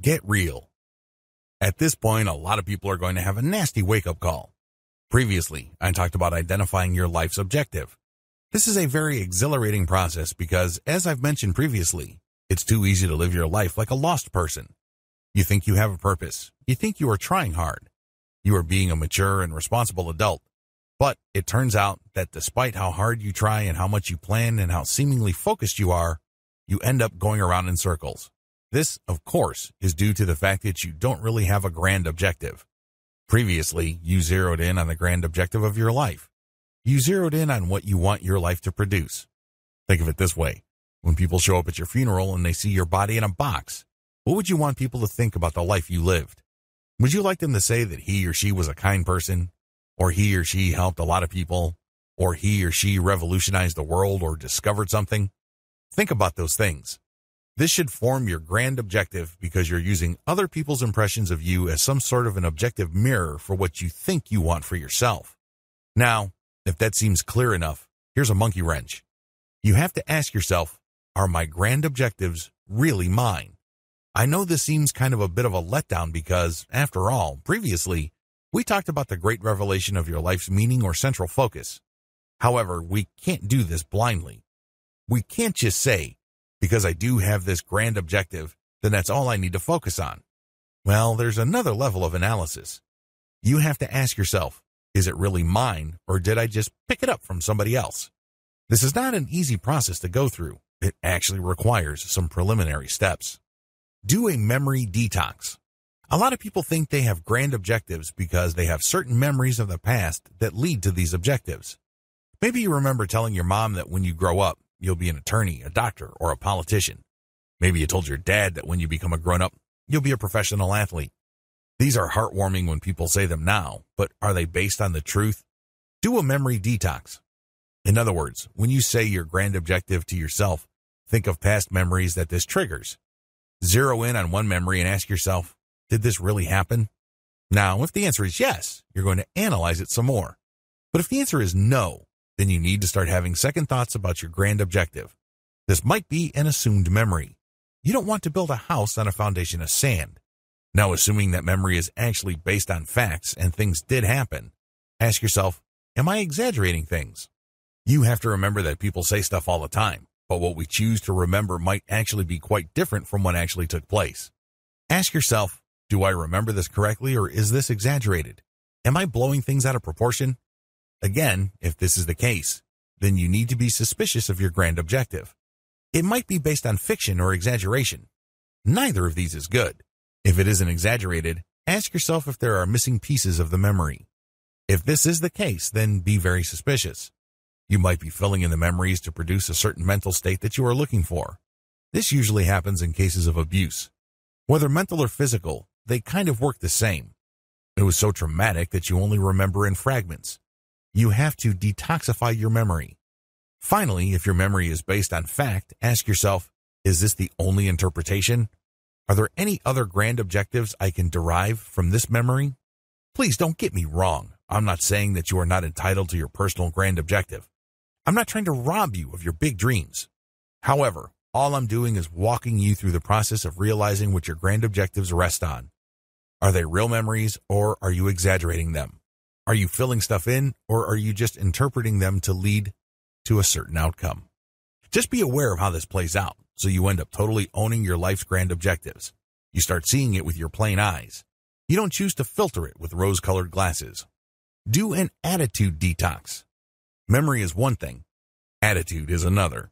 Get real. At this point, a lot of people are going to have a nasty wake-up call. Previously, I talked about identifying your life's objective. This is a very exhilarating process because, as I've mentioned previously, it's too easy to live your life like a lost person. You think you have a purpose. You think you are trying hard. You are being a mature and responsible adult. But it turns out that despite how hard you try and how much you plan and how seemingly focused you are, you end up going around in circles. This, of course, is due to the fact that you don't really have a grand objective. Previously, you zeroed in on the grand objective of your life. You zeroed in on what you want your life to produce. Think of it this way. When people show up at your funeral and they see your body in a box, what would you want people to think about the life you lived? Would you like them to say that he or she was a kind person, or he or she helped a lot of people, or he or she revolutionized the world or discovered something? Think about those things. This should form your grand objective because you're using other people's impressions of you as some sort of an objective mirror for what you think you want for yourself. Now, if that seems clear enough, here's a monkey wrench. You have to ask yourself, are my grand objectives really mine? I know this seems kind of a bit of a letdown because, after all, previously, we talked about the great revelation of your life's meaning or central focus. However, we can't do this blindly. We can't just say, because I do have this grand objective, then that's all I need to focus on. Well, there's another level of analysis. You have to ask yourself, is it really mine, or did I just pick it up from somebody else? This is not an easy process to go through. It actually requires some preliminary steps. Do a memory detox. A lot of people think they have grand objectives because they have certain memories of the past that lead to these objectives. Maybe you remember telling your mom that when you grow up, you'll be an attorney, a doctor, or a politician. Maybe you told your dad that when you become a grown-up, you'll be a professional athlete. These are heartwarming when people say them now, but are they based on the truth? Do a memory detox. In other words, when you say your grand objective to yourself, think of past memories that this triggers. Zero in on one memory and ask yourself, did this really happen? Now, if the answer is yes, you're going to analyze it some more. But if the answer is no, then you need to start having second thoughts about your grand objective. This might be an assumed memory. You don't want to build a house on a foundation of sand. Now, assuming that memory is actually based on facts and things did happen, ask yourself, am I exaggerating things? You have to remember that people say stuff all the time, but what we choose to remember might actually be quite different from what actually took place. Ask yourself, do I remember this correctly, or is this exaggerated? Am I blowing things out of proportion? Again, if this is the case, then you need to be suspicious of your grand objective. It might be based on fiction or exaggeration. Neither of these is good. If it isn't exaggerated, ask yourself if there are missing pieces of the memory. If this is the case, then be very suspicious. You might be filling in the memories to produce a certain mental state that you are looking for. This usually happens in cases of abuse. Whether mental or physical, they kind of work the same. It was so traumatic that you only remember in fragments. You have to detoxify your memory. Finally, if your memory is based on fact, ask yourself, is this the only interpretation? Are there any other grand objectives I can derive from this memory? Please don't get me wrong. I'm not saying that you are not entitled to your personal grand objective. I'm not trying to rob you of your big dreams. However, all I'm doing is walking you through the process of realizing what your grand objectives rest on. Are they real memories, or are you exaggerating them? Are you filling stuff in, or are you just interpreting them to lead to a certain outcome? Just be aware of how this plays out, so you end up totally owning your life's grand objectives. You start seeing it with your plain eyes. You don't choose to filter it with rose-colored glasses. Do an attitude detox. Memory is one thing. Attitude is another.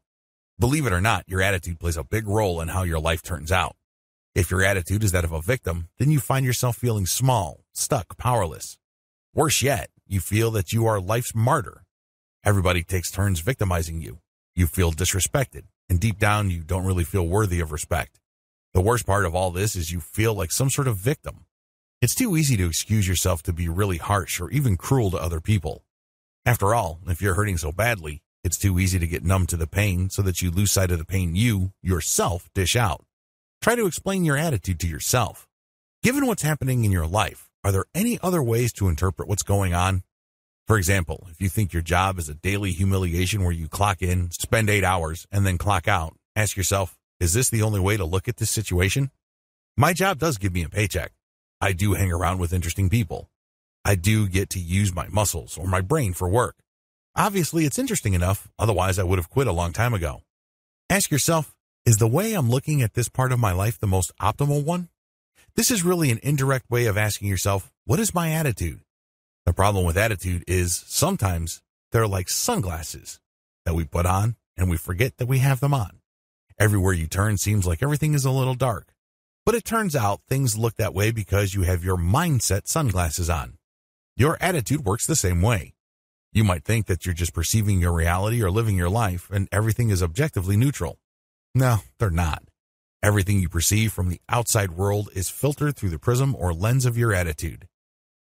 Believe it or not, your attitude plays a big role in how your life turns out. If your attitude is that of a victim, then you find yourself feeling small, stuck, powerless. Worse yet, you feel that you are life's martyr. Everybody takes turns victimizing you. You feel disrespected, and deep down you don't really feel worthy of respect. The worst part of all this is you feel like some sort of victim. It's too easy to excuse yourself to be really harsh or even cruel to other people. After all, if you're hurting so badly, it's too easy to get numb to the pain so that you lose sight of the pain you, yourself, dish out. Try to explain your attitude to yourself. Given what's happening in your life, are there any other ways to interpret what's going on? For example, if you think your job is a daily humiliation where you clock in, spend 8 hours, and then clock out, ask yourself, is this the only way to look at this situation? My job does give me a paycheck. I do hang around with interesting people. I do get to use my muscles or my brain for work. Obviously, it's interesting enough, otherwise I would have quit a long time ago. Ask yourself, is the way I'm looking at this part of my life the most optimal one? This is really an indirect way of asking yourself, what is my attitude? The problem with attitude is sometimes they're like sunglasses that we put on and we forget that we have them on. Everywhere you turn seems like everything is a little dark. But it turns out things look that way because you have your mindset sunglasses on. Your attitude works the same way. You might think that you're just perceiving your reality or living your life and everything is objectively neutral. No, they're not. Everything you perceive from the outside world is filtered through the prism or lens of your attitude.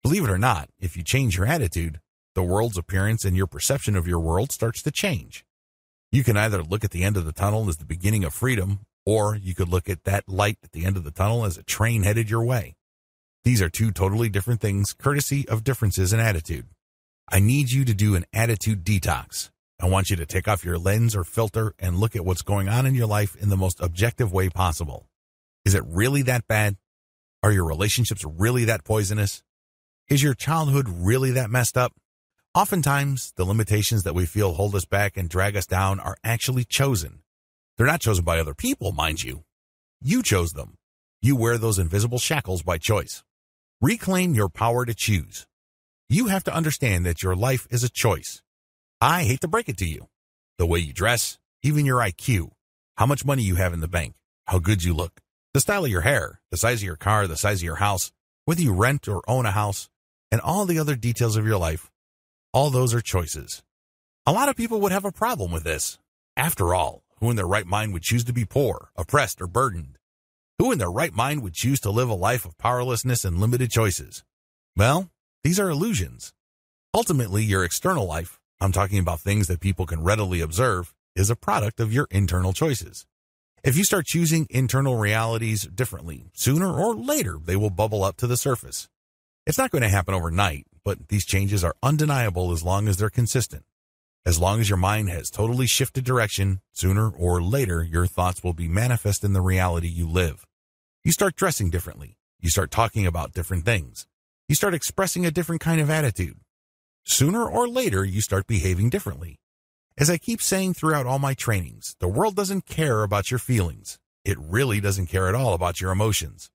Believe it or not, if you change your attitude, the world's appearance and your perception of your world starts to change. You can either look at the end of the tunnel as the beginning of freedom, or you could look at that light at the end of the tunnel as a train headed your way. These are two totally different things, courtesy of differences in attitude. I need you to do an attitude detox. I want you to take off your lens or filter and look at what's going on in your life in the most objective way possible. Is it really that bad? Are your relationships really that poisonous? Is your childhood really that messed up? Oftentimes, the limitations that we feel hold us back and drag us down are actually chosen. They're not chosen by other people, mind you. You chose them. You wear those invisible shackles by choice. Reclaim your power to choose. You have to understand that your life is a choice. I hate to break it to you. The way you dress, even your IQ, how much money you have in the bank, how good you look, the style of your hair, the size of your car, the size of your house, whether you rent or own a house, and all the other details of your life, all those are choices. A lot of people would have a problem with this. After all, who in their right mind would choose to be poor, oppressed, or burdened? Who in their right mind would choose to live a life of powerlessness and limited choices? Well, these are illusions. Ultimately, your external life, I'm talking about things that people can readily observe, is a product of your internal choices. If you start choosing internal realities differently, sooner or later they will bubble up to the surface. It's not going to happen overnight, but these changes are undeniable as long as they're consistent. As long as your mind has totally shifted direction, sooner or later your thoughts will be manifest in the reality you live. You start dressing differently. You start talking about different things. You start expressing a different kind of attitude. Sooner or later, you start behaving differently. As I keep saying throughout all my trainings, the world doesn't care about your feelings. It really doesn't care at all about your emotions.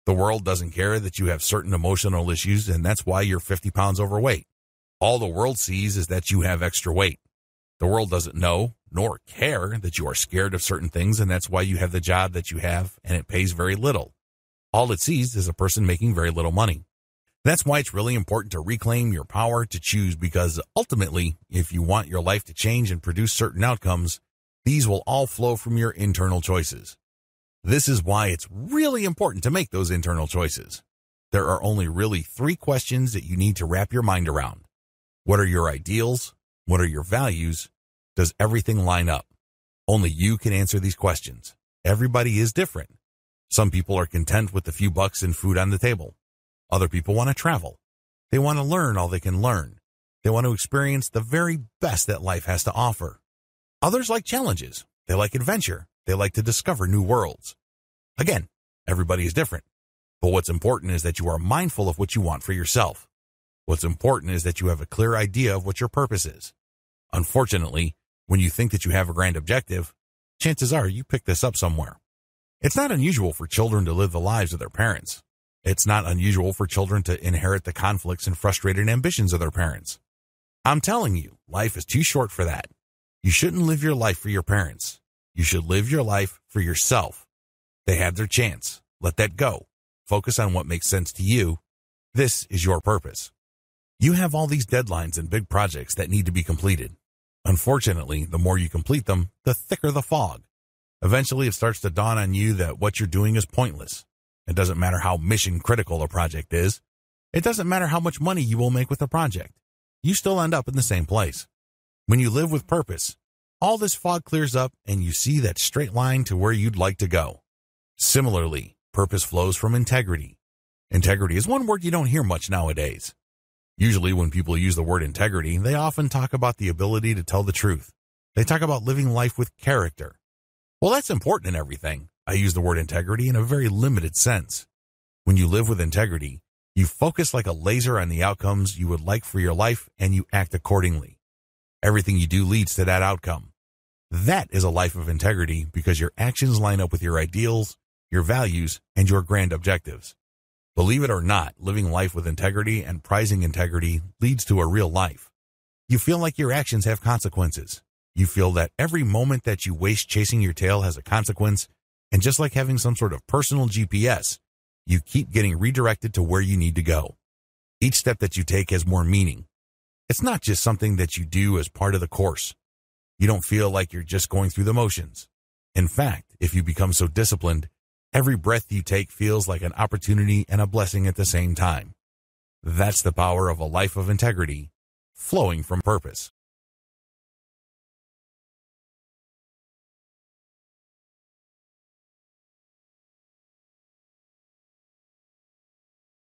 The world doesn't care that you have certain emotional issues, and that's why you're 50 pounds overweight. All the world sees is that you have extra weight. The world doesn't know nor care that you are scared of certain things, and that's why you have the job that you have, and it pays very little. All it sees is a person making very little money. That's why it's really important to reclaim your power to choose, because ultimately, if you want your life to change and produce certain outcomes, these will all flow from your internal choices. This is why it's really important to make those internal choices. There are only really 3 questions that you need to wrap your mind around. What are your ideals? What are your values? Does everything line up? Only you can answer these questions. Everybody is different. Some people are content with a few bucks and food on the table. Other people want to travel. They want to learn all they can learn. They want to experience the very best that life has to offer. Others like challenges. They like adventure. They like to discover new worlds. Again, everybody is different. But what's important is that you are mindful of what you want for yourself. What's important is that you have a clear idea of what your purpose is. Unfortunately, when you think that you have a grand objective, chances are you picked this up somewhere. It's not unusual for children to live the lives of their parents. It's not unusual for children to inherit the conflicts and frustrated ambitions of their parents. I'm telling you, life is too short for that. You shouldn't live your life for your parents. You should live your life for yourself. They had their chance. Let that go. Focus on what makes sense to you. This is your purpose. You have all these deadlines and big projects that need to be completed. Unfortunately, the more you complete them, the thicker the fog. Eventually, it starts to dawn on you that what you're doing is pointless. It doesn't matter how mission critical a project is. It doesn't matter how much money you will make with a project. You still end up in the same place. When you live with purpose, all this fog clears up and you see that straight line to where you'd like to go. Similarly, purpose flows from integrity. Integrity is one word you don't hear much nowadays. Usually when people use the word integrity, they often talk about the ability to tell the truth. They talk about living life with character. Well, that's important in everything. I use the word integrity in a very limited sense. When you live with integrity, you focus like a laser on the outcomes you would like for your life and you act accordingly. Everything you do leads to that outcome. That is a life of integrity because your actions line up with your ideals, your values, and your grand objectives. Believe it or not, living life with integrity and prizing integrity leads to a real life. You feel like your actions have consequences. You feel that every moment that you waste chasing your tail has a consequence, and just like having some sort of personal GPS, you keep getting redirected to where you need to go. Each step that you take has more meaning. It's not just something that you do as part of the course. You don't feel like you're just going through the motions. In fact, if you become so disciplined, every breath you take feels like an opportunity and a blessing at the same time. That's the power of a life of integrity, flowing from purpose.